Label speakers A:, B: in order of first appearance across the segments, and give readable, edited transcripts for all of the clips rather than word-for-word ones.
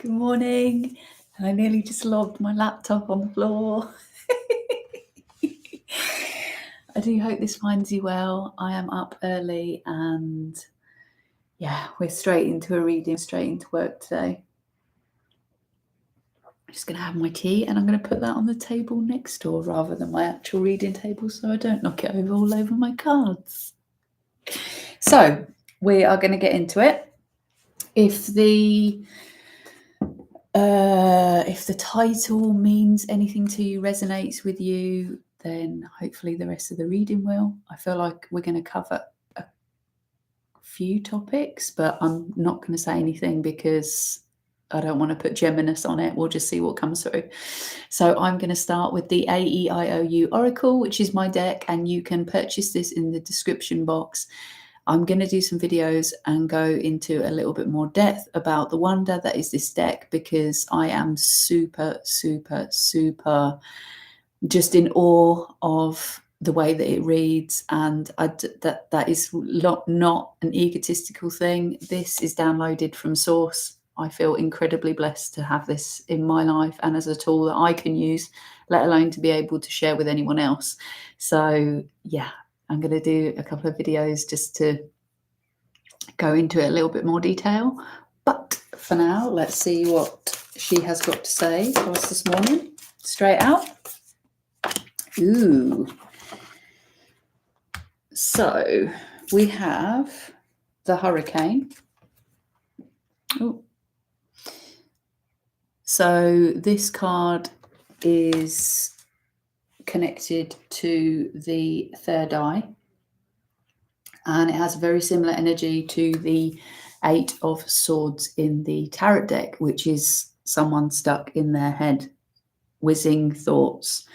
A: Good morning. I nearly just lobbed my laptop on the floor. I do hope this finds you well. I am up early and yeah, we're straight into a reading, straight into work today. I'm just going to have my tea and I'm going to put that on the table next door rather than my actual reading table so I don't knock it over all over my cards. So we are going to get into it. If the title means anything to you, resonates with you, then hopefully the rest of the reading will. I feel like we're going to cover a few topics, but I'm not going to say anything because I don't want to put Geminis on it. We'll just see what comes through. So I'm going to start with the AEIOU Oracle, which is my deck, and you can purchase this in the description box. I'm going to do some videos and go into a little bit more depth about the wonder that is this deck, because I am super, super, super just in awe of the way that it reads. And that is not an egotistical thing. This is downloaded from source. I feel incredibly blessed to have this in my life and as a tool that I can use, let alone to be able to share with anyone else. So yeah, I'm going to do a couple of videos just to go into it a little bit more detail. But for now, let's see what she has got to say to us this morning. Straight out. Ooh. So we have the hurricane. Ooh. So this card is connected to the third eye, and it has very similar energy to the 8 of Swords in the tarot deck, which is someone stuck in their head, whizzing thoughts.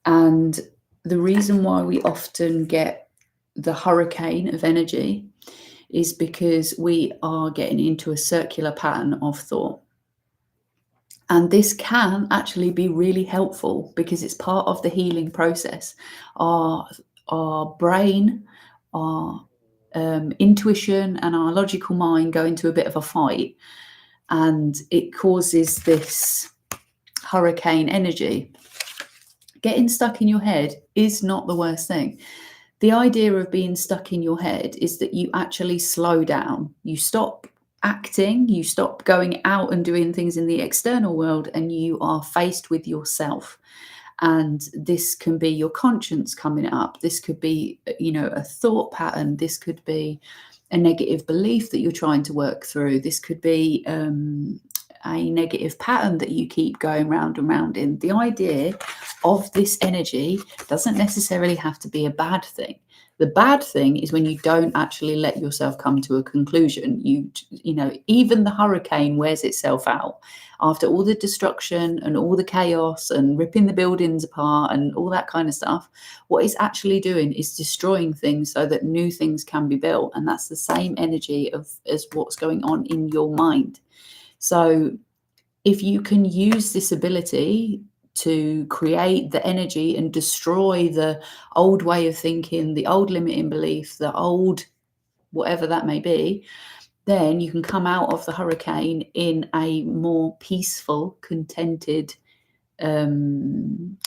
A: And the reason why we often get the hurricane of energy is because we are getting into a circular pattern of thought. And this can actually be really helpful because it's part of the healing process. Our brain, our intuition and our logical mind go into a bit of a fight, and it causes this hurricane energy. Getting stuck in your head is not the worst thing. The idea of being stuck in your head is that you actually slow down. You stop acting, you stop going out and doing things in the external world, and you are faced with yourself. And this can be your conscience coming up. This could be, a thought pattern. This could be a negative belief that you're trying to work through. This could be a negative pattern that you keep going round and round in. The idea of this energy doesn't necessarily have to be a bad thing. The bad thing is when you don't actually let yourself come to a conclusion. Even the hurricane wears itself out. After all the destruction and all the chaos and ripping the buildings apart and all that kind of stuff, what it's actually doing is destroying things so that new things can be built. And that's the same energy as what's going on in your mind. So if you can use this ability to create the energy and destroy the old way of thinking, the old limiting belief, the old whatever that may be, then you can come out of the hurricane in a more peaceful, contented,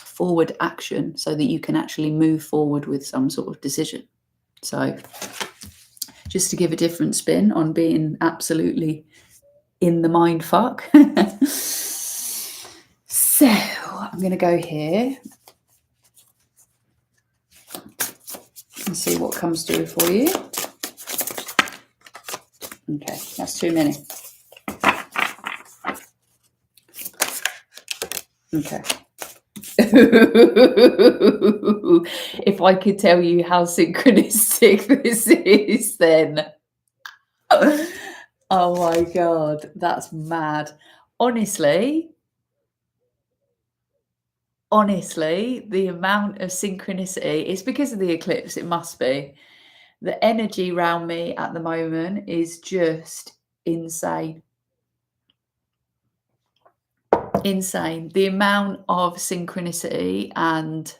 A: forward action, so that you can actually move forward with some sort of decision. So just to give a different spin on being absolutely in the mind fuck. So I'm going to go here and see what comes through for you. Okay, that's too many. Okay. If I could tell you how synchronistic this is, then oh my God, that's mad. Honestly, the amount of synchronicity, it's because of the eclipse, it must be. The energy around me at the moment is just insane. Insane. The amount of synchronicity and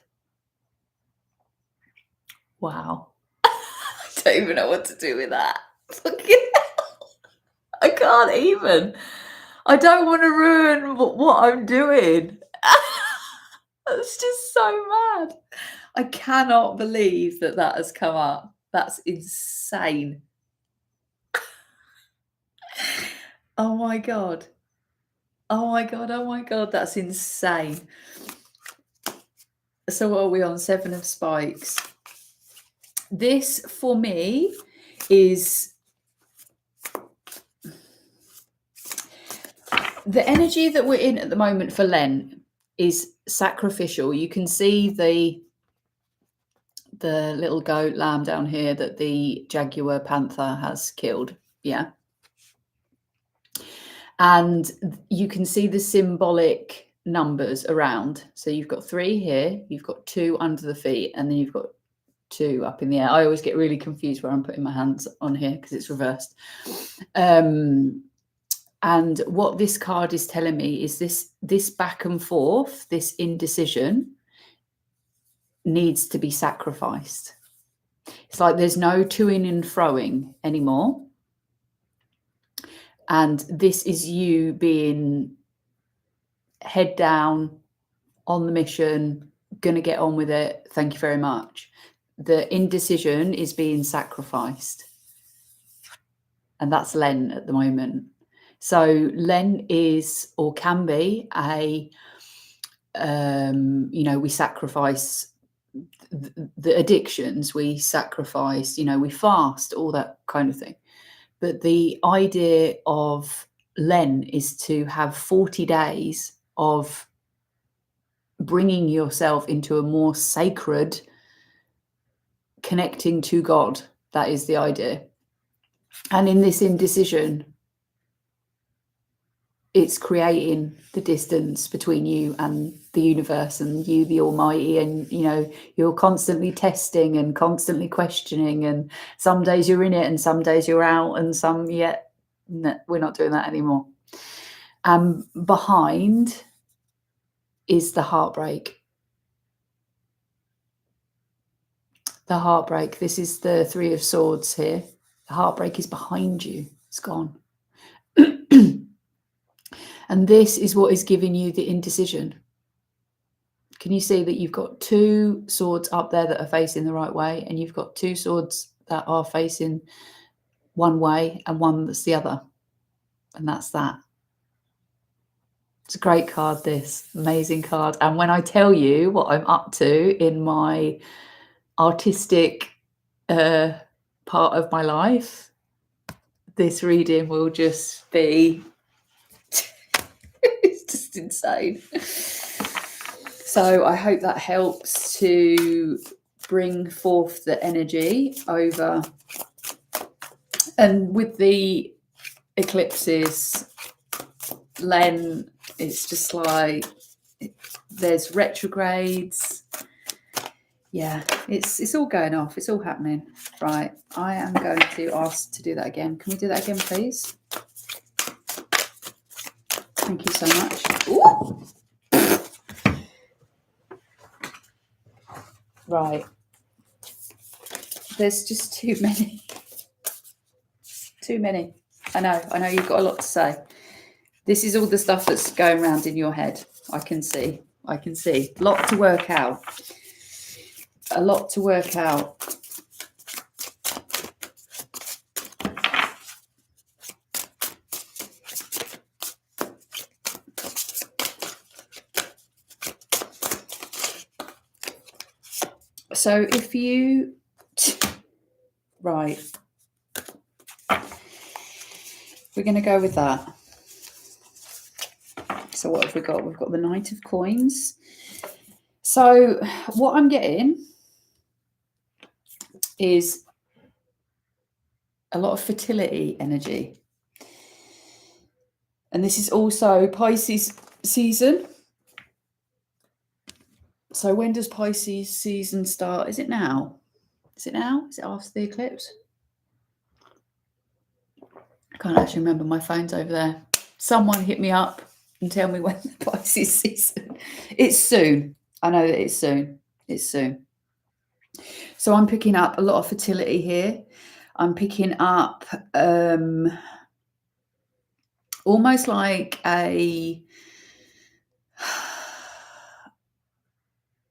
A: wow. I don't even know what to do with that. Fucking hell. I can't even. I don't want to ruin what I'm doing. That's just so mad. I cannot believe that that has come up. That's insane. Oh my God. Oh my God. Oh my God. That's insane. So what are we on? 7 of Spikes. This for me is the energy that we're in at the moment for Lent is sacrificial. You can see the little goat lamb down here that the jaguar panther has killed. Yeah. And you can see the symbolic numbers around. So you've got 3 here, you've got 2 under the feet, and then you've got 2 up in the air. I always get really confused where I'm putting my hands on here because it's reversed. And what this card is telling me is this back and forth, this indecision needs to be sacrificed. It's like there's no to-ing and froing anymore. And this is you being head down on the mission, going to get on with it. Thank you very much. The indecision is being sacrificed. And that's Lent at the moment. So Lent is, or can be, a, we sacrifice the addictions, we sacrifice, we fast, all that kind of thing. But the idea of Lent is to have 40 days of bringing yourself into a more sacred connecting to God. That is the idea. And in this indecision, it's creating the distance between you and the universe and you, the Almighty. And, you're constantly testing and constantly questioning. And some days you're in it and some days you're out and some yet. No, we're not doing that anymore. Behind is the heartbreak. The heartbreak. This is the 3 of Swords here. The heartbreak is behind you. It's gone. And this is what is giving you the indecision. Can you see that you've got 2 swords up there that are facing the right way, and you've got 2 swords that are facing one way and one that's the other? And that's that. It's a great card, this. Amazing card. And when I tell you what I'm up to in my artistic part of my life, this reading will just be it's just insane. So I hope that helps to bring forth the energy over. And with the eclipses, Len, it's just like there's retrogrades. Yeah, it's all going off. It's all happening. Right. I am going to ask to do that again. Can we do that again, please? Thank you so much. Ooh. Right. There's just too many. Too many. I know you've got a lot to say. This is all the stuff that's going around in your head. I can see. A lot to work out. So if you, right, we're going to go with that. So what have we got? We've got the Knight of Coins. So what I'm getting is a lot of fertility energy. And this is also Pisces season. So when does Pisces season start? Is it now? Is it after the eclipse? I can't actually remember. My phone's over there. Someone hit me up and tell me when the Pisces season. It's soon. I know that it's soon. So I'm picking up a lot of fertility here. I'm picking up almost like a,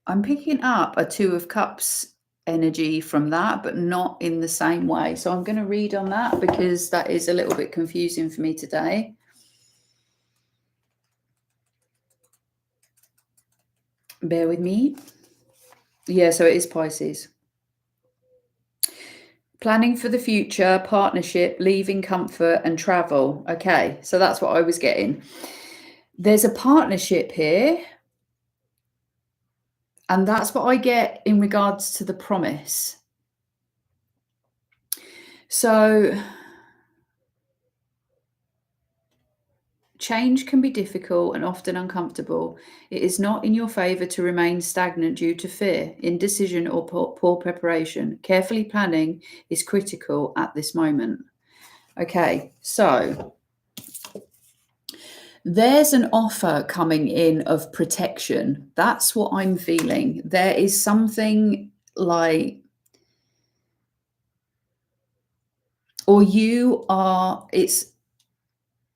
A: I'm picking up a Two of Cups energy from that, but not in the same way. So I'm going to read on that because that is a little bit confusing for me today. Bear with me. Yeah, so it is Pisces. Planning for the future, partnership, leaving comfort and travel. Okay, so that's what I was getting. There's a partnership here. And that's what I get in regards to the promise. So change can be difficult and often uncomfortable. It is not in your favour to remain stagnant due to fear, indecision, or poor preparation. Carefully planning is critical at this moment. Okay, so there's an offer coming in of protection. That's what I'm feeling. There is something like, or you are, it's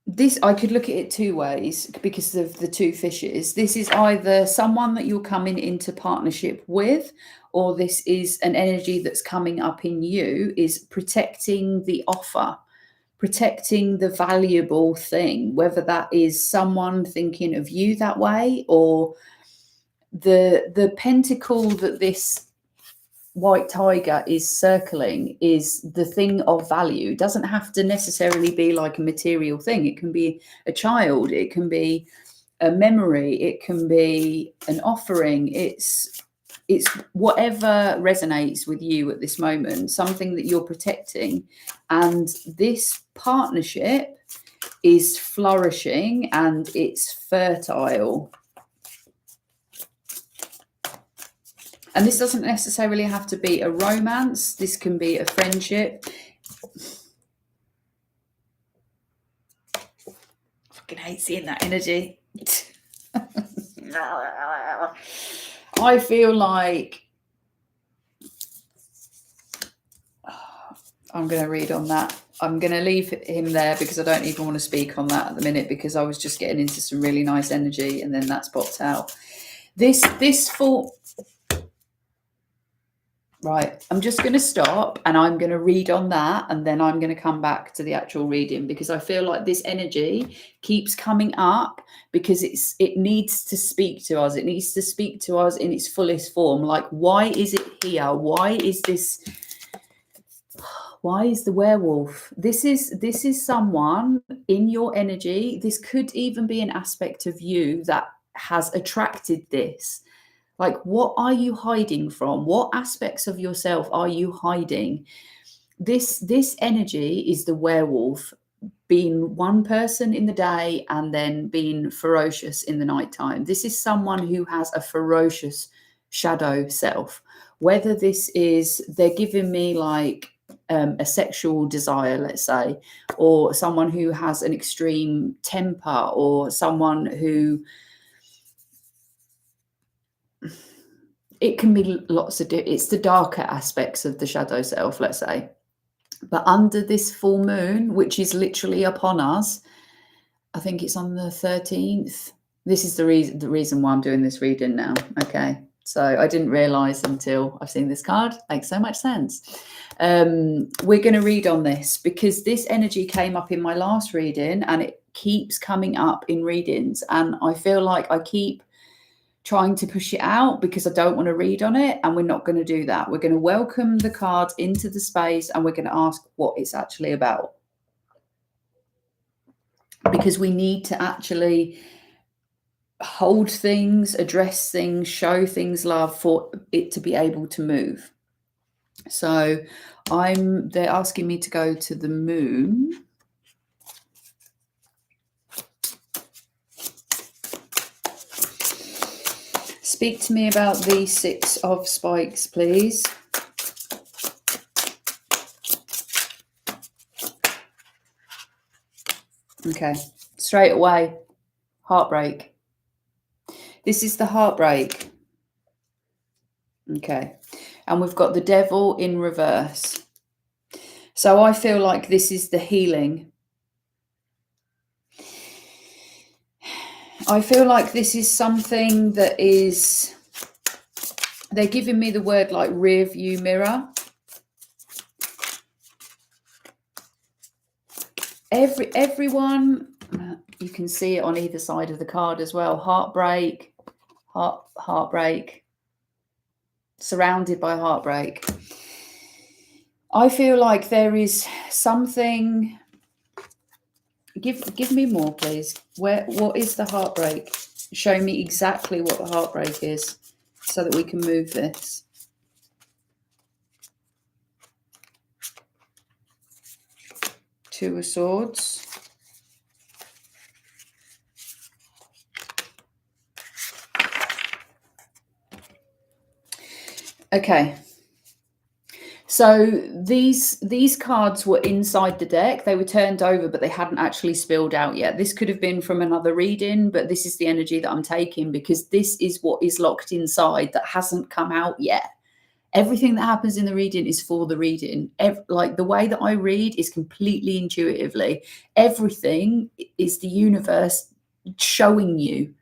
A: this, I could look at it two ways because of the two fishes. This is either someone that you're coming into partnership with, or this is an energy that's coming up in you, is protecting the offer, protecting the valuable thing, whether that is someone thinking of you that way, or the pentacle that this white tiger is circling is the thing of value. It doesn't have to necessarily be like a material thing. It can be a child, it can be a memory, it can be an offering. It's whatever resonates with you at this moment, something that you're protecting. And this partnership is flourishing and it's fertile. And this doesn't necessarily have to be a romance. This can be a friendship. Fucking hate seeing that energy. I feel like I'm going to read on that. I'm going to leave him there because I don't even want to speak on that at the minute, because I was just getting into some really nice energy and then that's popped out. This full... Right, I'm just going to stop and I'm going to read on that, and then I'm going to come back to the actual reading, because I feel like this energy keeps coming up because it needs to speak to us. It needs to speak to us in its fullest form. Like, why is it here? Why is this? Why is the werewolf? This is someone in your energy. This could even be an aspect of you that has attracted this. Like, what are you hiding from? What aspects of yourself are you hiding? This energy is the werewolf, being one person in the day and then being ferocious in the nighttime. This is someone who has a ferocious shadow self. Whether this is, they're giving me like a sexual desire, let's say, or someone who has an extreme temper, or someone who... It can be lots of it's the darker aspects of the shadow self, let's say. But under this full moon, which is literally upon us, I think it's on the 13th. This is the reason why I'm doing this reading now. Okay, so I didn't realize until I've seen this card. Makes so much sense. We're going to read on this because this energy came up in my last reading and it keeps coming up in readings, and I feel like I keep trying to push it out because I don't want to read on it, and we're not going to do that. We're going to welcome the cards into the space and we're going to ask what it's actually about, because we need to actually hold things, address things, show things love for it to be able to move. So they're asking me to go to the moon. Speak to me about the Six of Spikes, please. Okay, straight away, heartbreak. This is the heartbreak. Okay, and we've got the Devil in reverse. So I feel like this is the healing. I feel like this is something that is, they're giving me the word like rear view mirror. Everyone, you can see it on either side of the card as well. Heartbreak, heartbreak, surrounded by heartbreak. I feel like there is something. Give me more, please. What is the heartbreak? Show me exactly what the heartbreak is so that we can move this. Two of Swords. Okay. So these cards were inside the deck. They were turned over, but they hadn't actually spilled out yet. This could have been from another reading, but this is the energy that I'm taking because this is what is locked inside that hasn't come out yet. Everything that happens in the reading is for the reading. Like the way that I read is completely intuitively. Everything is the universe showing you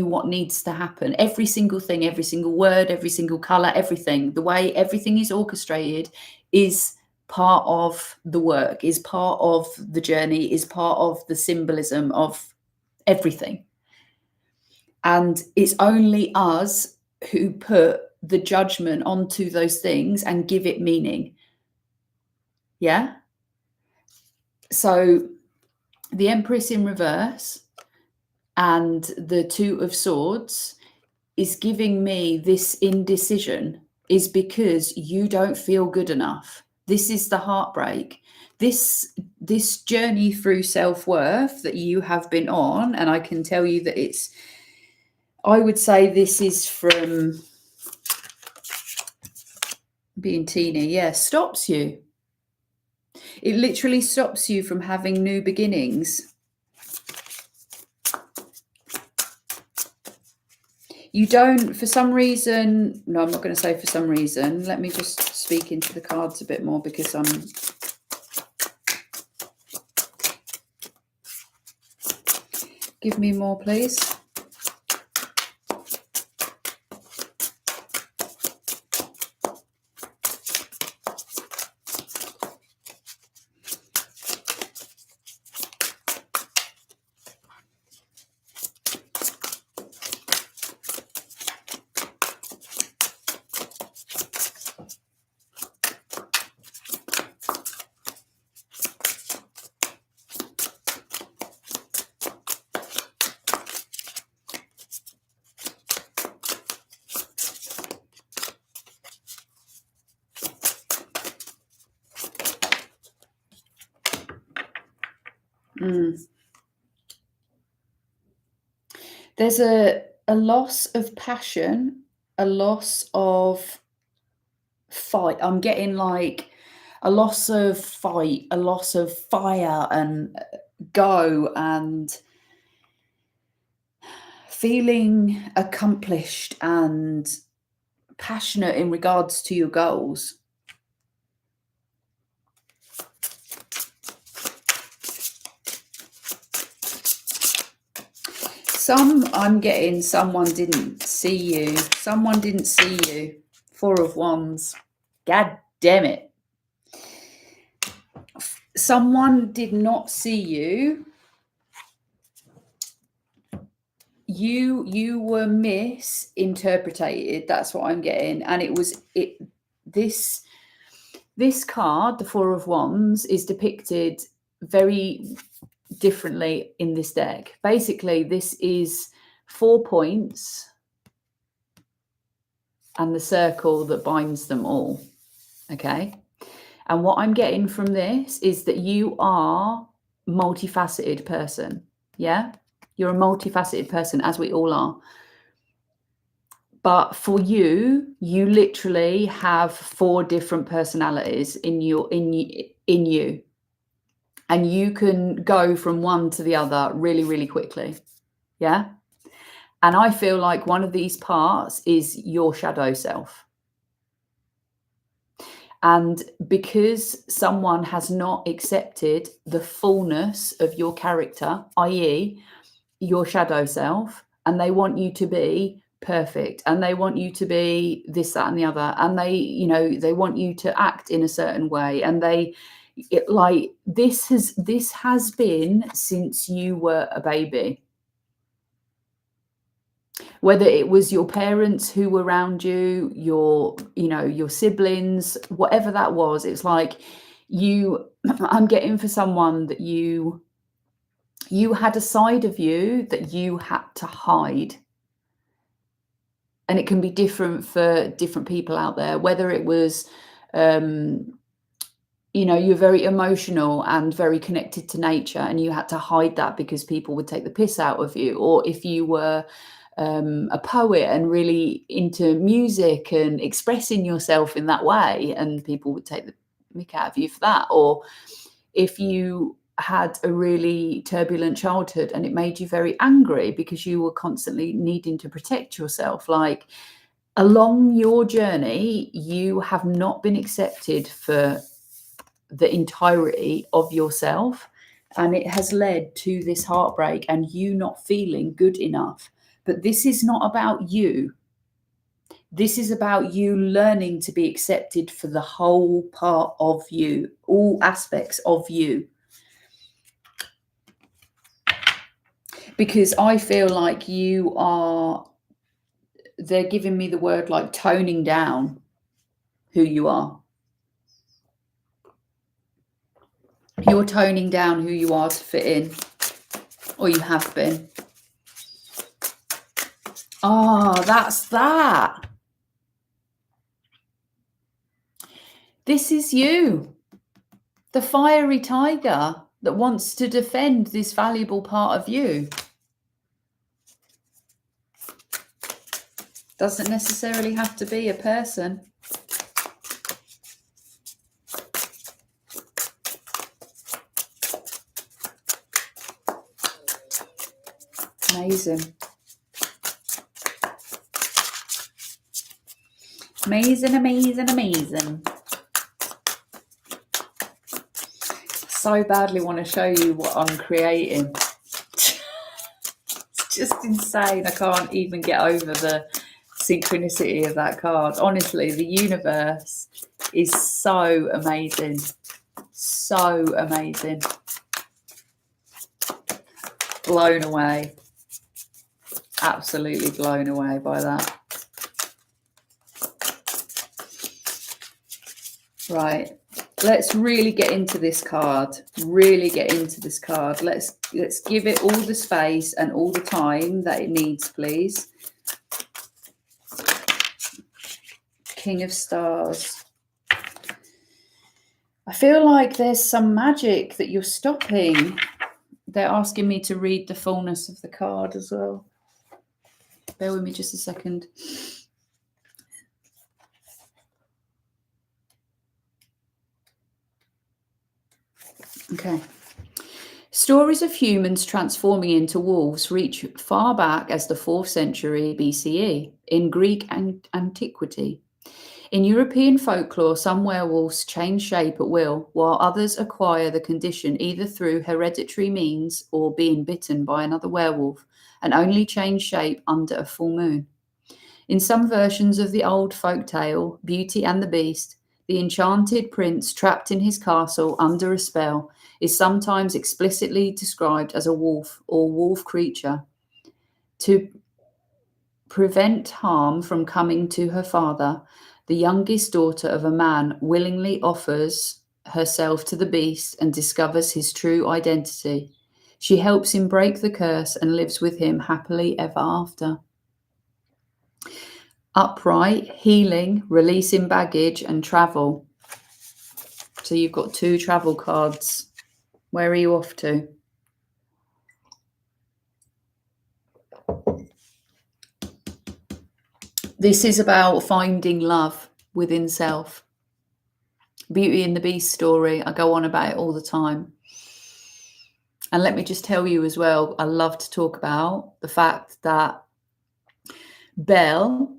A: what needs to happen. Every single thing, every single word, every single color, everything, the way everything is orchestrated is part of the work, is part of the journey, is part of the symbolism of everything. And it's only us who put the judgment onto those things and give it meaning. Yeah. So the Empress in reverse and the Two of Swords is giving me this indecision is because you don't feel good enough. This is the heartbreak. This journey through self-worth that you have been on, and I can tell you that it's, I would say this is from being teeny, yeah, stops you. It literally stops you from having new beginnings. You don't, for some reason, no, I'm not going to say for some reason. Let me just speak into the cards a bit more because I'm... Give me more, please. There's a loss of passion, a loss of fight. I'm getting like a loss of fight, a loss of fire and go and feeling accomplished and passionate in regards to your goals. I'm getting someone didn't see you. Someone didn't see you. Four of Wands. God damn it. Someone did not see you. You were misinterpreted. That's what I'm getting. And it was this card, the Four of Wands, is depicted very differently in this deck. Basically, this is 4 points and the circle that binds them all. Okay. And what I'm getting from this is that you are a multifaceted person. Yeah. You're a multifaceted person, as we all are. But for you, you literally have 4 different personalities in you. And you can go from one to the other really, really quickly. Yeah. And I feel like one of these parts is your shadow self. And because someone has not accepted the fullness of your character, i.e., your shadow self, and they want you to be perfect, and they want you to be this, that, and the other, and they want you to act in a certain way, and this has been since you were a baby. Whether it was your parents who were around you, your siblings, whatever that was, it's like I'm getting for someone that you had a side of you that you had to hide. And it can be different for different people out there, whether it was, you're very emotional and very connected to nature, and you had to hide that because people would take the piss out of you. Or if you were a poet and really into music and expressing yourself in that way, and people would take the mick out of you for that. Or if you had a really turbulent childhood and it made you very angry because you were constantly needing to protect yourself. Like, along your journey, you have not been accepted for the entirety of yourself, and it has led to this heartbreak and you not feeling good enough. But this is not about you. This is about you learning to be accepted for the whole part of you, all aspects of you. Because I feel like they're giving me the word like toning down who you are. You're toning down who you are to fit in, or you have been. That's that. This is you, the fiery tiger that wants to defend this valuable part of you. Doesn't necessarily have to be a person. Amazing. Amazing, amazing, amazing. So badly want to show you what I'm creating. It's just insane. I can't even get over the synchronicity of that card. Honestly, the universe is so amazing. So amazing. Blown away. Absolutely blown away by that. Right. Let's really get into this card. Really get into this card. Let's give it all the space and all the time that it needs, please. King of Stars. I feel like there's some magic that you're stopping. They're asking me to read the fullness of the card as well. Bear with me just a second. Okay. Stories of humans transforming into wolves reach far back as the 4th century BCE in Greek antiquity. In European folklore, some werewolves change shape at will, while others acquire the condition either through hereditary means or being bitten by another werewolf, and only change shape under a full moon. In some versions of the old folk tale, Beauty and the Beast, the enchanted prince trapped in his castle under a spell is sometimes explicitly described as a wolf or wolf creature. To prevent harm from coming to her father, the youngest daughter of a man willingly offers herself to the beast and discovers his true identity. She helps him break the curse and lives with him happily ever after. Upright, healing, releasing baggage, and travel. So you've got 2 travel cards. Where are you off to? This is about finding love within self. Beauty and the Beast story, I go on about it all the time. And let me just tell you as well, I love to talk about the fact that Belle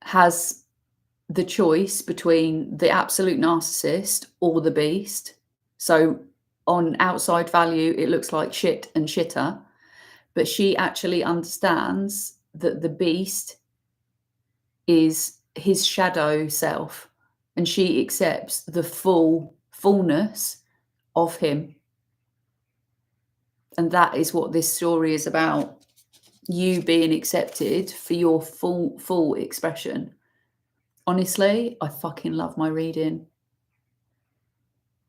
A: has the choice between the absolute narcissist or the beast. So on outside value, it looks like shit and shitter. but she actually understands that the beast is his shadow self, and she accepts the fullness of him. And that is what this story is about. You being accepted for your full expression. Honestly, I fucking love my reading.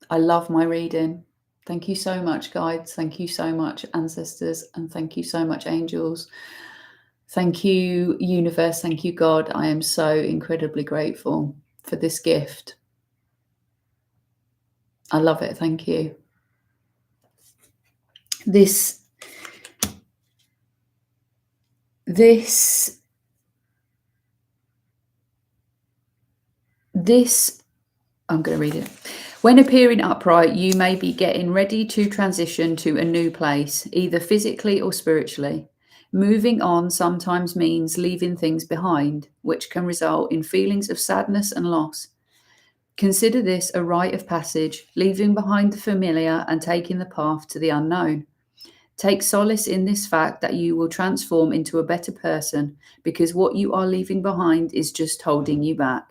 A: I love my reading. Thank you so much, guides. Thank you so much, ancestors. And thank you so much, angels. Thank you, universe. Thank you, God. I am so incredibly grateful for this gift. I love it. Thank you. This I'm going to read it. When appearing upright, you may be getting ready to transition to a new place, either physically or spiritually. Moving on sometimes means leaving things behind, which can result in feelings of sadness and loss. Consider this a rite of passage, leaving behind the familiar and taking the path to the unknown. Take solace in this fact that you will transform into a better person, because what you are leaving behind is just holding you back.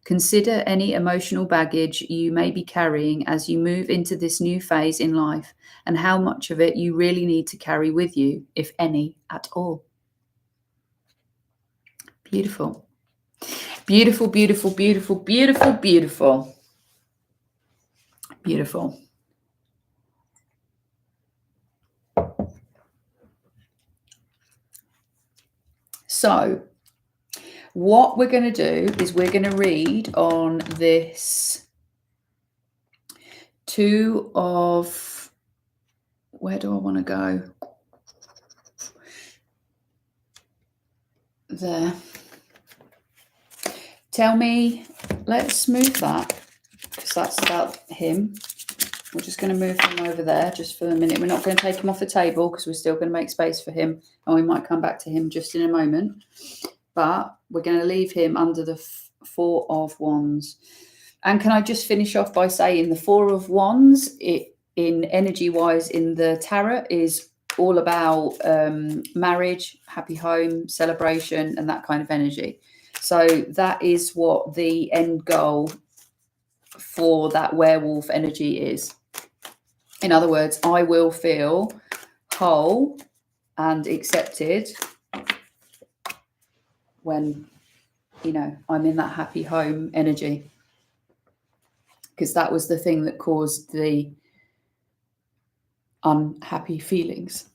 A: Consider any emotional baggage you may be carrying as you move into this new phase in life, and how much of it you really need to carry with you, if any at all. Beautiful. Beautiful, beautiful, beautiful, beautiful, beautiful. Beautiful. So, what we're going to do is we're going to read on this Two of, where do I want to go? There. Tell me, let's move that, because that's about him. We're just going to move him over there just for a minute. We're not going to take him off the table because we're still going to make space for him. And we might come back to him just in a moment. But we're going to leave him under the Four of Wands. And can I just finish off by saying the Four of Wands, in energy-wise in the tarot, is all about marriage, happy home, celebration, and that kind of energy. So that is what the end goal for that werewolf energy is. In other words, I will feel whole and accepted when, you know, I'm in that happy home energy. Because that was the thing that caused the unhappy feelings.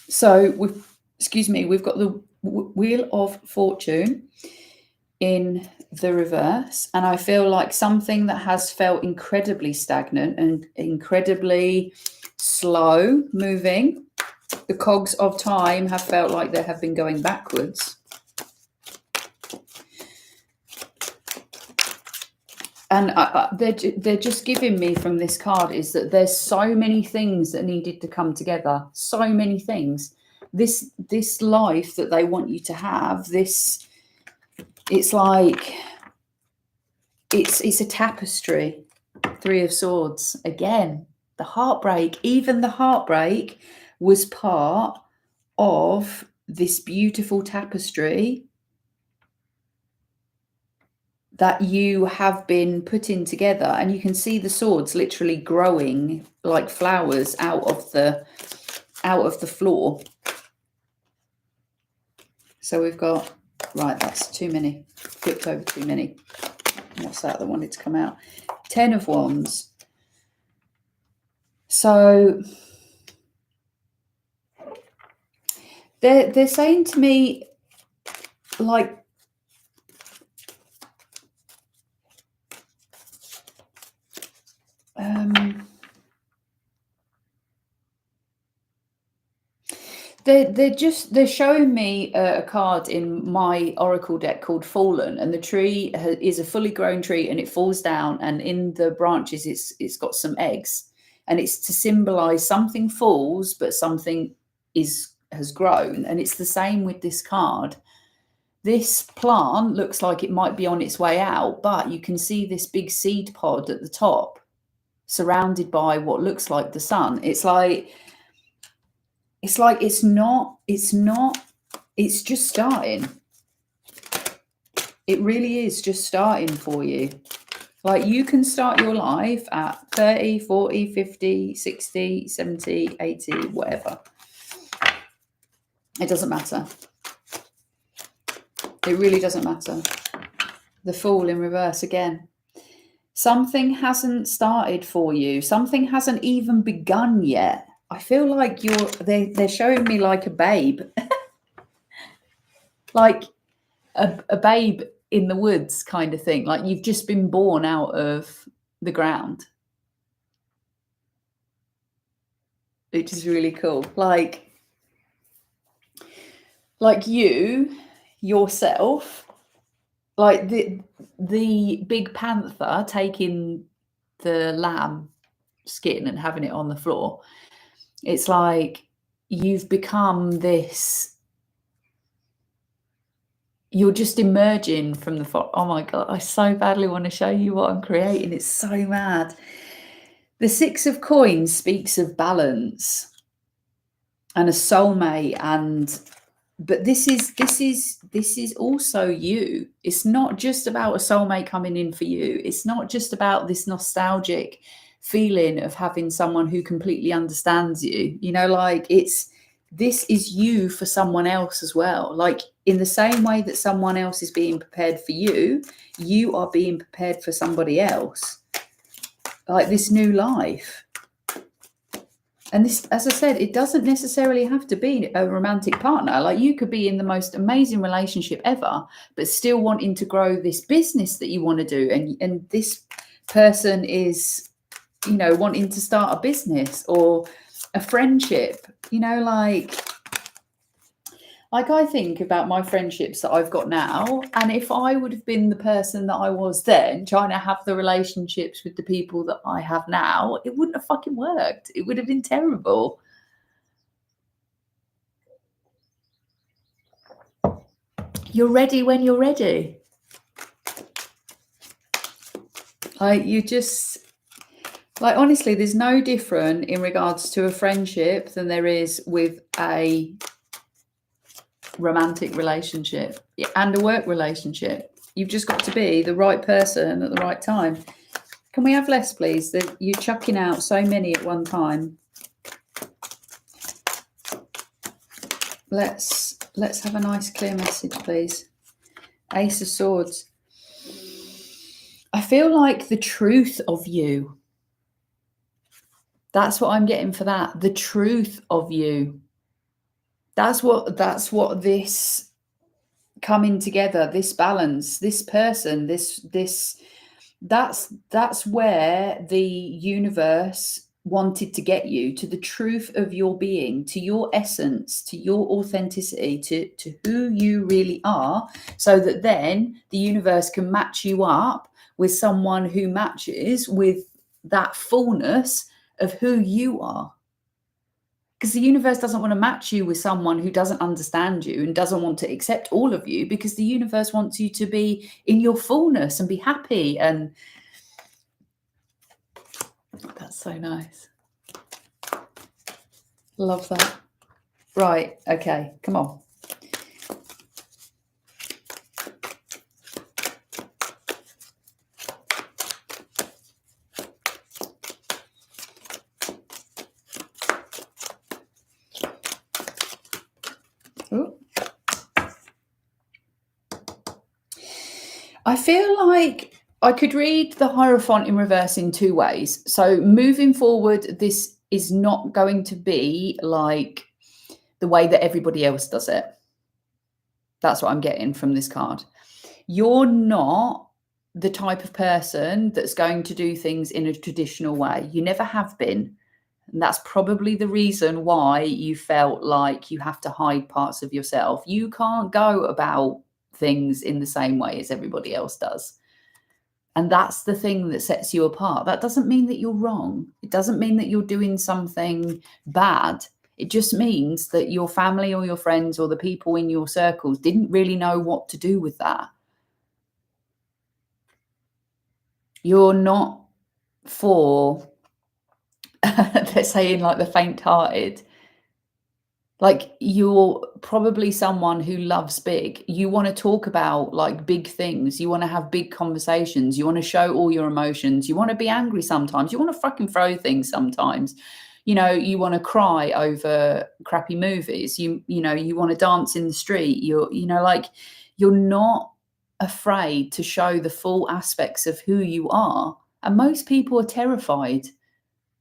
A: So, we've got the Wheel of Fortune in the reverse, and I feel like something that has felt incredibly stagnant and incredibly slow moving. The cogs of time have felt like they have been going backwards. And they're just giving me from this card is that there's so many things that needed to come together. So many things. This life that they want you to have, this, it's like, it's a tapestry. Three of Swords. Again, the heartbreak. Even the heartbreak was part of this beautiful tapestry that you have been putting together, and you can see the swords literally growing like flowers out of the floor. So we've got, right, that's too many, flipped over too many. What's that wanted to come out? 10 of Wands. So they're saying to me, like, they're showing me a card in my oracle deck called Fallen, and the tree is a fully grown tree, and it falls down, and in the branches it's got some eggs, and it's to symbolize something falls but something has grown. And it's the same with this card. This plant looks like it might be on its way out, but you can see this big seed pod at the top surrounded by what looks like the sun. It's like it's like it's just starting. It really is just starting for you. Like, you can start your life at 30, 40, 50, 60, 70, 80, whatever. It doesn't matter. It really doesn't matter. The Fool in reverse again. Something hasn't started for you. Something hasn't even begun yet. I feel like they're showing me like a babe. Like a babe in the woods kind of thing. Like you've just been born out of the ground. Which is really cool. Like you yourself, like the big panther taking the lamb skin and having it on the floor. It's like you've become this, you're just emerging from the oh my God, I so badly want to show you what I'm creating. It's so mad. The Six of Coins speaks of balance and a soulmate, but this is also you. It's not just about a soulmate coming in for you. It's not just about this nostalgic feeling of having someone who completely understands you. You know, like this is you for someone else as well. Like in the same way that someone else is being prepared for you, you are being prepared for somebody else. Like this new life. And this, as I said, it doesn't necessarily have to be a romantic partner. Like you could be in the most amazing relationship ever, but still wanting to grow this business that you want to do. And this person is, you know, wanting to start a business or a friendship, you know, like I think about my friendships that I've got now, and if I would have been the person that I was then, trying to have the relationships with the people that I have now, it wouldn't have fucking worked. It would have been terrible. You're ready when you're ready. Like you just, like honestly, there's no different in regards to a friendship than there is with a romantic relationship and a work relationship. You've just got to be the right person at the right time. Can we have less, please? You're chucking out so many at one time. Let's have a nice clear message, please. Ace of Swords. I feel like the truth of you. That's what I'm getting for that. The truth of you. That's what this coming together, this balance, this person, that's where the universe wanted to get you to, the truth of your being, to your essence, to your authenticity, to who you really are, so that then the universe can match you up with someone who matches with that fullness of who you are. Because the universe doesn't want to match you with someone who doesn't understand you and doesn't want to accept all of you, because the universe wants you to be in your fullness and be happy. And that's so nice. Love that. Right. Okay. Come on. Ooh. I feel like I could read the Hierophant in reverse in two ways. So moving forward, this is not going to be like the way that everybody else does it. That's what I'm getting from this card. You're not the type of person that's going to do things in a traditional way. You never have been. And that's probably the reason why you felt like you have to hide parts of yourself. You can't go about things in the same way as everybody else does. And that's the thing that sets you apart. That doesn't mean that you're wrong. It doesn't mean that you're doing something bad. It just means that your family or your friends or the people in your circles didn't really know what to do with that. You're not for, they're saying like the faint-hearted. Like, you're probably someone who loves big. You want to talk about like big things. You want to have big conversations. You want to show all your emotions. You want to be angry sometimes. You want to fucking throw things sometimes. You know, you want to cry over crappy movies. You know, you want to dance in the street. Like, you're not afraid to show the full aspects of who you are. And most people are terrified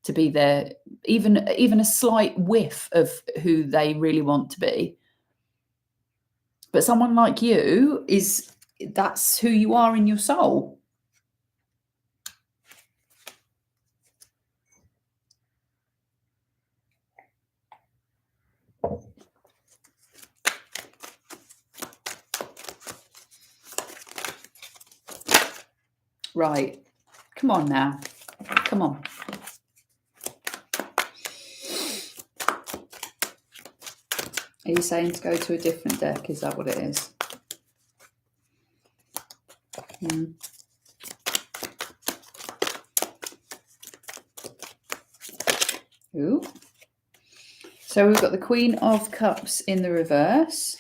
A: to be there, even a slight whiff of who they really want to be. But someone like you that's who you are in your soul. Right. Come on now. Come on. Are you saying to go to a different deck? Is that what it is? Ooh. So we've got the Queen of Cups in the reverse.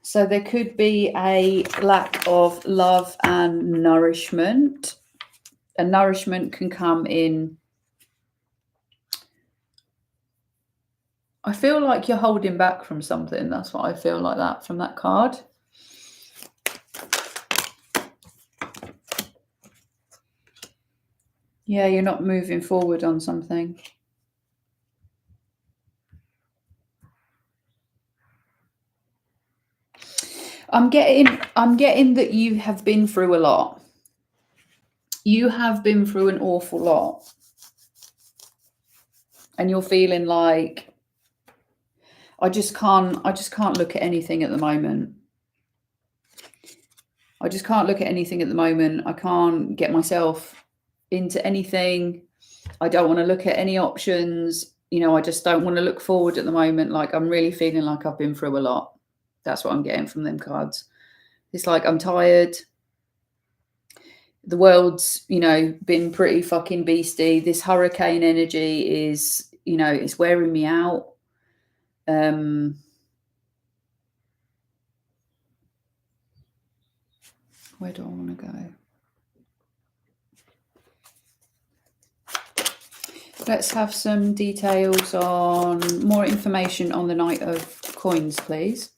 A: So there could be a lack of love and nourishment. And nourishment can come in. I feel like you're holding back from something. That's what I feel like that from that card. Yeah, you're not moving forward on something. I'm getting that you have been through a lot. You have been through an awful lot. And you're feeling like I just can't look at anything at the moment. I just can't look at anything at the moment. I can't get myself into anything. I don't want to look at any options. You know, I just don't want to look forward at the moment. Like, I'm really feeling like I've been through a lot. That's what I'm getting from them cards. It's like I'm tired. The world's, you know, been pretty fucking beastie. This hurricane energy is, you know, it's wearing me out. Where do I want to go? Let's have some details on more information on the Knight of Coins, please.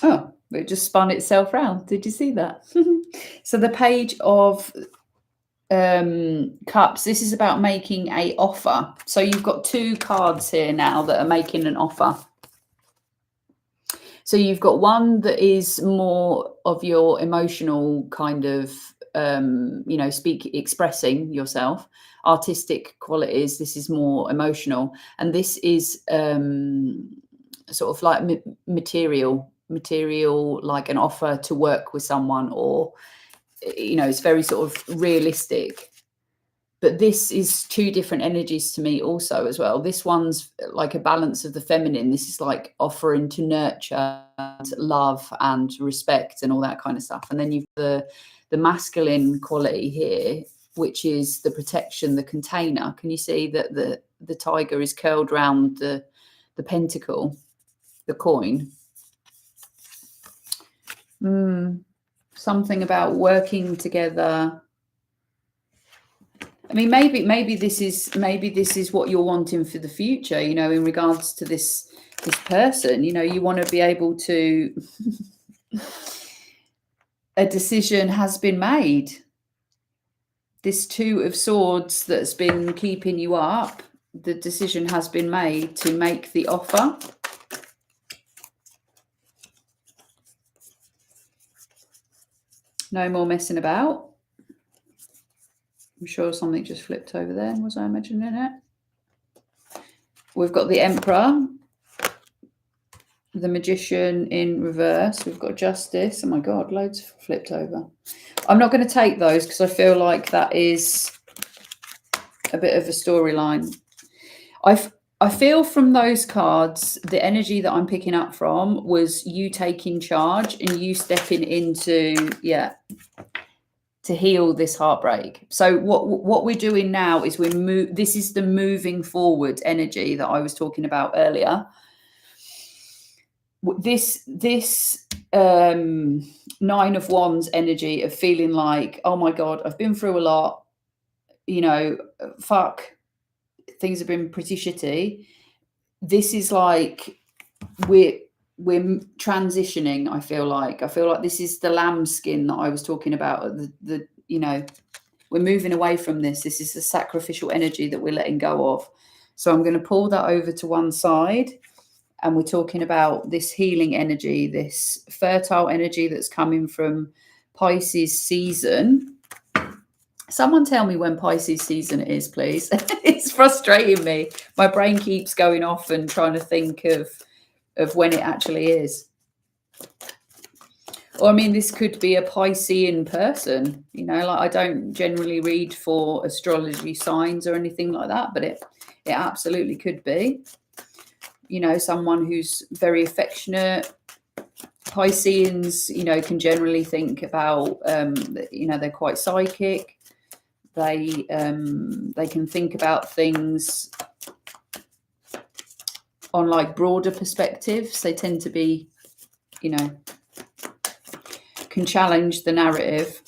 A: Oh, it just spun itself round. Did you see that? So the Page of Cups, this is about making a offer. So you've got two cards here now that are making an offer. So you've got one that is more of your emotional kind of, you know, expressing yourself, artistic qualities. This is more emotional. And this is sort of like material, like an offer to work with someone, or, you know, it's very sort of realistic. But this is two different energies to me also as well. This one's like a balance of the feminine. This is like offering to nurture and love and respect and all that kind of stuff. And then you've the masculine quality here, which is the protection, the container. Can you see that the tiger is curled around the pentacle, the coin? Something about working together. I mean, maybe this is what you're wanting for the future, you know, in regards to this person. You know, you want to be able to a decision has been made. This Two of Swords that's been keeping you up, the decision has been made to make the offer. No more messing about. I'm sure something just flipped over there. Was I imagining it? We've got the Emperor. the Magician in reverse. We've got Justice. Oh my God, loads flipped over. I'm not going to take those because I feel like that is a bit of a storyline. I feel from those cards, the energy that I'm picking up from was you taking charge and you stepping into, to heal this heartbreak. So what we're doing now is this is the moving forward energy that I was talking about earlier. This Nine of Wands energy of feeling like, oh my God, I've been through a lot, fuck, things have been pretty shitty. This is like we're transitioning. I feel like this is the lambskin that I was talking about. We're moving away from this. This is the sacrificial energy that we're letting go of. So I'm going to pull that over to one side, and we're talking about this healing energy, this fertile energy that's coming from Pisces season. Someone tell me when Pisces season is, please. It's frustrating me. My brain keeps going off and trying to think of when it actually is. Or, I mean, this could be a Piscean person, like I don't generally read for astrology signs or anything like that, but it absolutely could be, someone who's very affectionate. Pisceans, can generally think about, they're quite psychic. They can think about things on like broader perspectives. They tend to be, can challenge the narrative.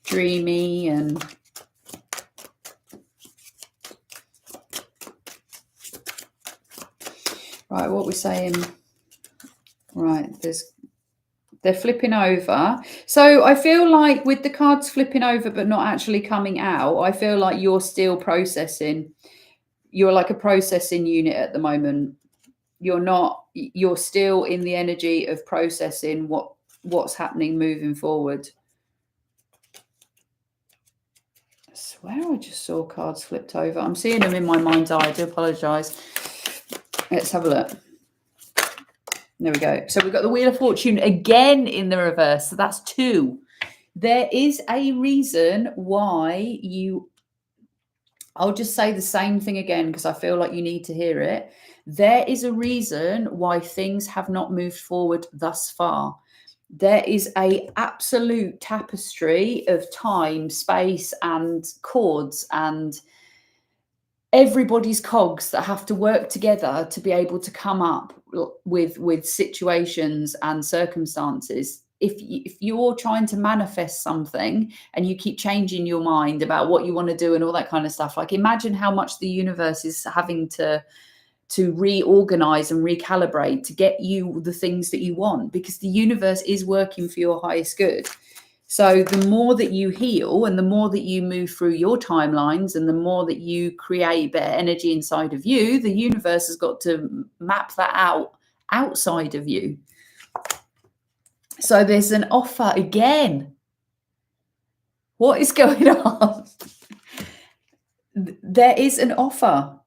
A: Dreamy and right, what we're saying. Right, they're flipping over. So I feel like with the cards flipping over but not actually coming out, I feel like you're still processing. You're like a processing unit at the moment. You're still in the energy of processing what's happening moving forward. I swear I just saw cards flipped over. I'm seeing them in my mind's eye. I do apologize. Let's have a look. There we go. So we've got the Wheel of Fortune again in the reverse. So that's 2. There is a reason why I'll just say the same thing again because I feel like you need to hear it. There is a reason why things have not moved forward thus far. There is an absolute tapestry of time, space, and chords and everybody's cogs that have to work together to be able to come up with situations and circumstances. If you're trying to manifest something and you keep changing your mind about what you want to do and all that kind of stuff, like imagine how much the universe is having to reorganize and recalibrate to get you the things that you want, because the universe is working for your highest good. So the more that you heal and the more that you move through your timelines and the more that you create better energy inside of you, the universe has got to map that out outside of you. So there's an offer again. What is going on? There is an offer.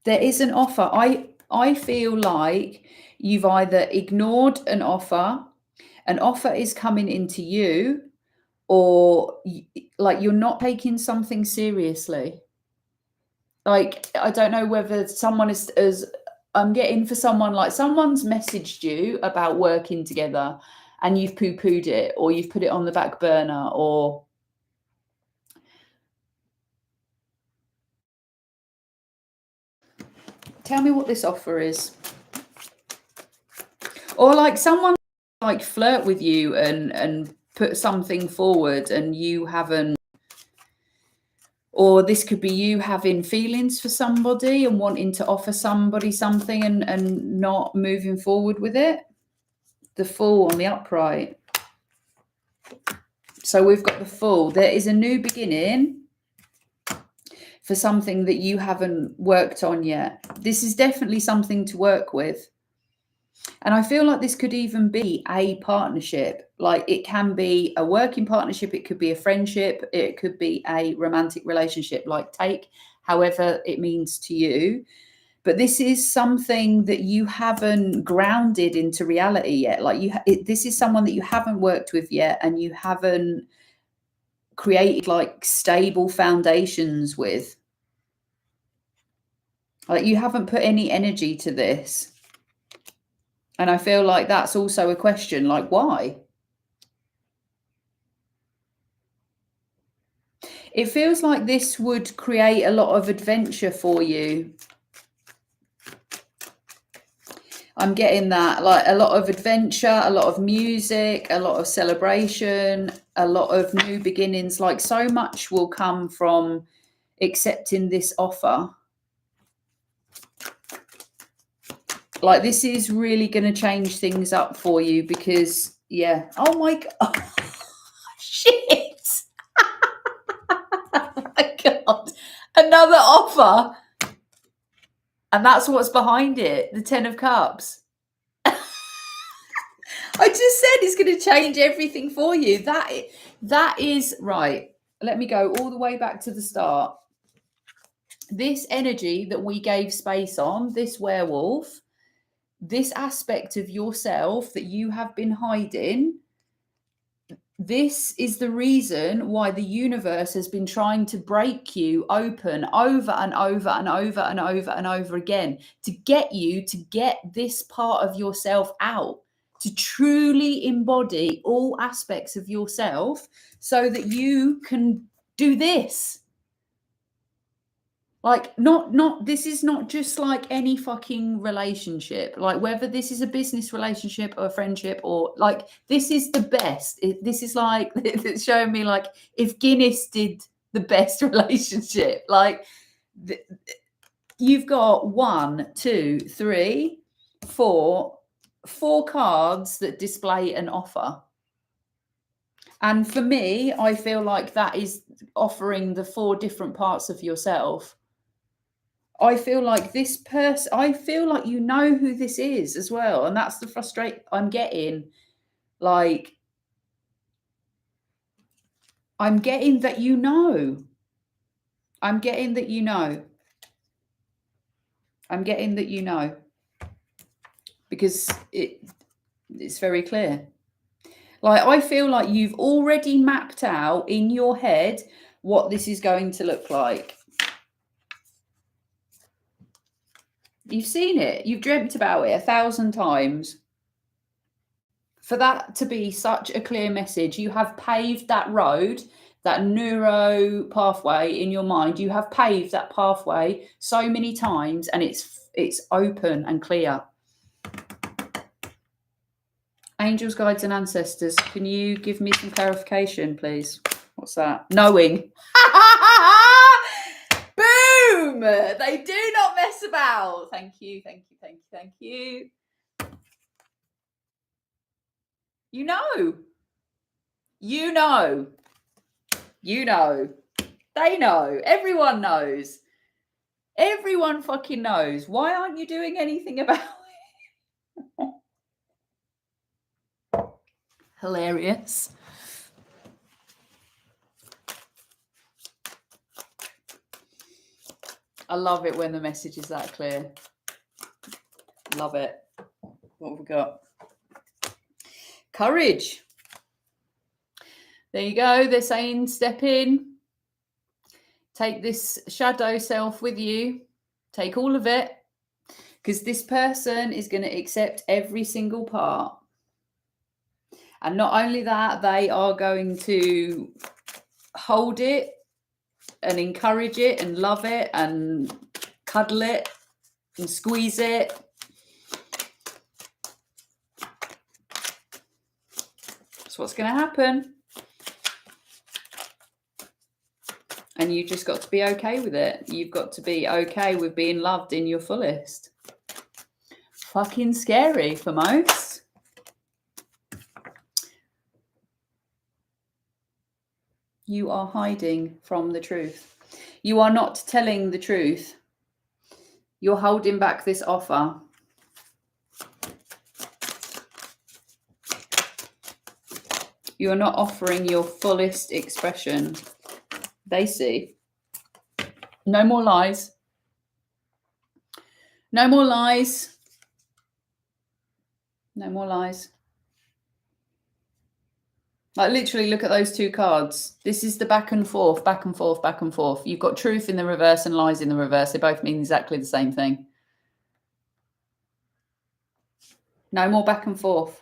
A: There is an offer. I feel like you've either ignored an offer is coming into you, or like you're not taking something seriously. Like, I don't know whether someone is I'm getting for someone, like someone's messaged you about working together and you've poo-pooed it, or you've put it on the back burner, or tell me what this offer is. Or like someone like flirt with you and put something forward and you haven't, or this could be you having feelings for somebody and wanting to offer somebody something and not moving forward with it. The Fool on the upright. So we've got the Fool. There is a new beginning for something that you haven't worked on yet. This is definitely something to work with. And I feel like this could even be a partnership. Like, it can be a working partnership, it could be a friendship, it could be a romantic relationship. Like, take however it means to you. But this is something that you haven't grounded into reality yet. Like this is someone that you haven't worked with yet, and you haven't created like stable foundations with. Like you haven't put any energy to this. And I feel like that's also a question, like why? It feels like this would create a lot of adventure for you. I'm getting that, like a lot of adventure, a lot of music, a lot of celebration, a lot of new beginnings. Like so much will come from accepting this offer. Like this is really going to change things up for you because, yeah. Oh my God. Shit. Oh my God. Another offer. And that's what's behind it. The 10 of Cups. I just said it's going to change everything for you. That is right. Let me go all the way back to the start. This energy that we gave space on, this werewolf, this aspect of yourself that you have been hiding, this is the reason why the universe has been trying to break you open over and over and over and over and over again to get you to get this part of yourself out, to truly embody all aspects of yourself so that you can do this. Like not this is not just like any fucking relationship, like whether this is a business relationship or a friendship or like this is the best. This is like it's showing me like if Guinness did the best relationship, like you've got 1, 2, 3, 4 cards that display an offer. And for me, I feel like that is offering the 4 different parts of yourself. I feel like this person, I feel like you know who this is as well. And that's the frustration I'm getting. Like, I'm getting that you know. I'm getting that you know. I'm getting that you know. Because it's very clear. Like, I feel like you've already mapped out in your head what this is going to look like. You've seen it. You've dreamt about it 1,000 times. For that to be such a clear message, you have paved that road, that neuro pathway in your mind. You have paved that pathway so many times, and it's open and clear. Angels, guides, and ancestors, can you give me some clarification, please? What's that? Knowing. Boom! They do not mess about. Thank you, thank you, thank you, thank you. You know. You know. You know. They know. Everyone knows. Everyone fucking knows. Why aren't you doing anything about it? Hilarious. I love it when the message is that clear. Love it. What have we got? Courage. There you go. They're saying step in. Take this shadow self with you. Take all of it. Because this person is going to accept every single part. And not only that, they are going to hold it and encourage it and love it and cuddle it and squeeze it. That's what's going to happen. And you just got to be okay with it. You've got to be okay with being loved in your fullest. Fucking scary for most. You are hiding from the truth. You are not telling the truth. You're holding back this offer. You're not offering your fullest expression. They see. No more lies. No more lies. No more lies. Like literally look at those two cards. This is the back and forth, back and forth, back and forth. You've got truth in the reverse and lies in the reverse. They both mean exactly the same thing. No more back and forth.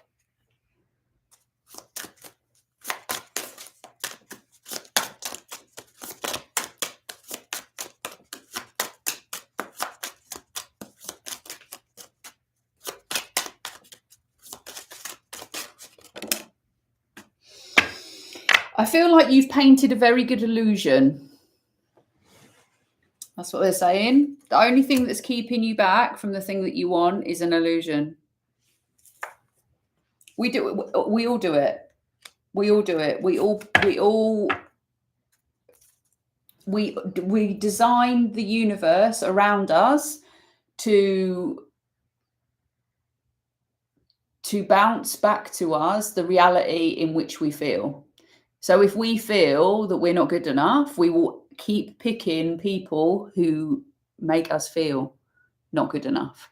A: I feel like you've painted a very good illusion. That's what they're saying. The only thing that's keeping you back from the thing that you want is an illusion. We all do it. We all do it. We design the universe around us to bounce back to us the reality in which we feel. So if we feel that we're not good enough, we will keep picking people who make us feel not good enough.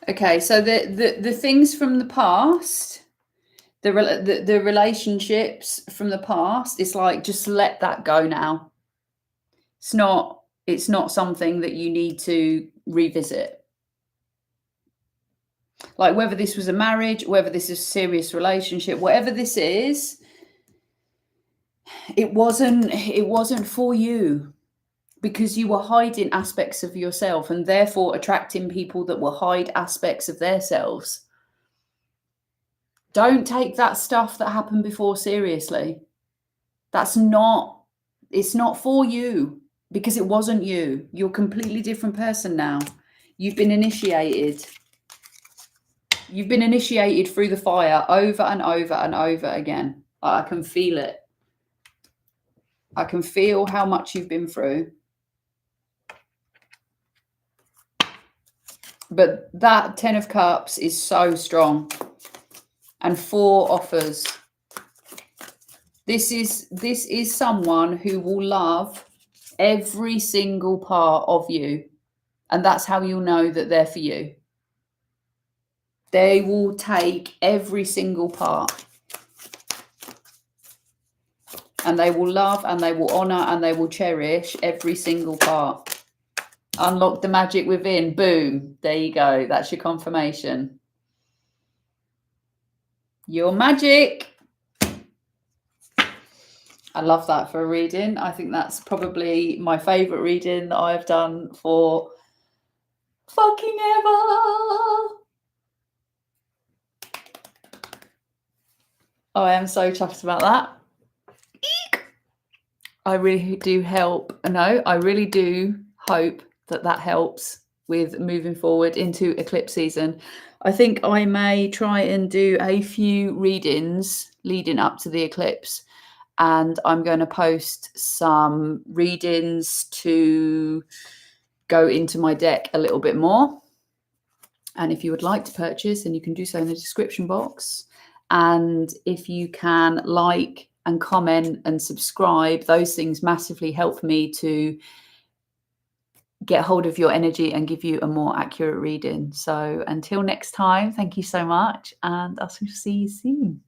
A: Okay, so the things from the past, the relationships from the past, it's like just let that go now. It's not something that you need to revisit. Like whether this was a marriage, whether this is a serious relationship, whatever this is, it wasn't for you. Because you were hiding aspects of yourself and therefore attracting people that will hide aspects of themselves. Don't take that stuff that happened before seriously. It's not for you because it wasn't you. You're a completely different person now. You've been initiated. You've been initiated through the fire over and over and over again. I can feel it. I can feel how much you've been through. But that 10 of Cups is so strong. And 4 offers. This is someone who will love every single part of you. And that's how you'll know that they're for you. They will take every single part. And they will love and they will honor and they will cherish every single part. Unlock the magic within. Boom. There you go. That's your confirmation. Your magic. I love that for a reading. I think that's probably my favorite reading that I've done for fucking ever. I am so chuffed about that. I really do I really do hope that helps with moving forward into eclipse season. I think I may try and do a few readings leading up to the eclipse, and I'm going to post some readings to go into my deck a little bit more. And if you would like to purchase, then you can do so in the description box. And if you can like and comment and subscribe, those things massively help me to get hold of your energy and give you a more accurate reading. So until next time, thank you so much, and I'll see you soon.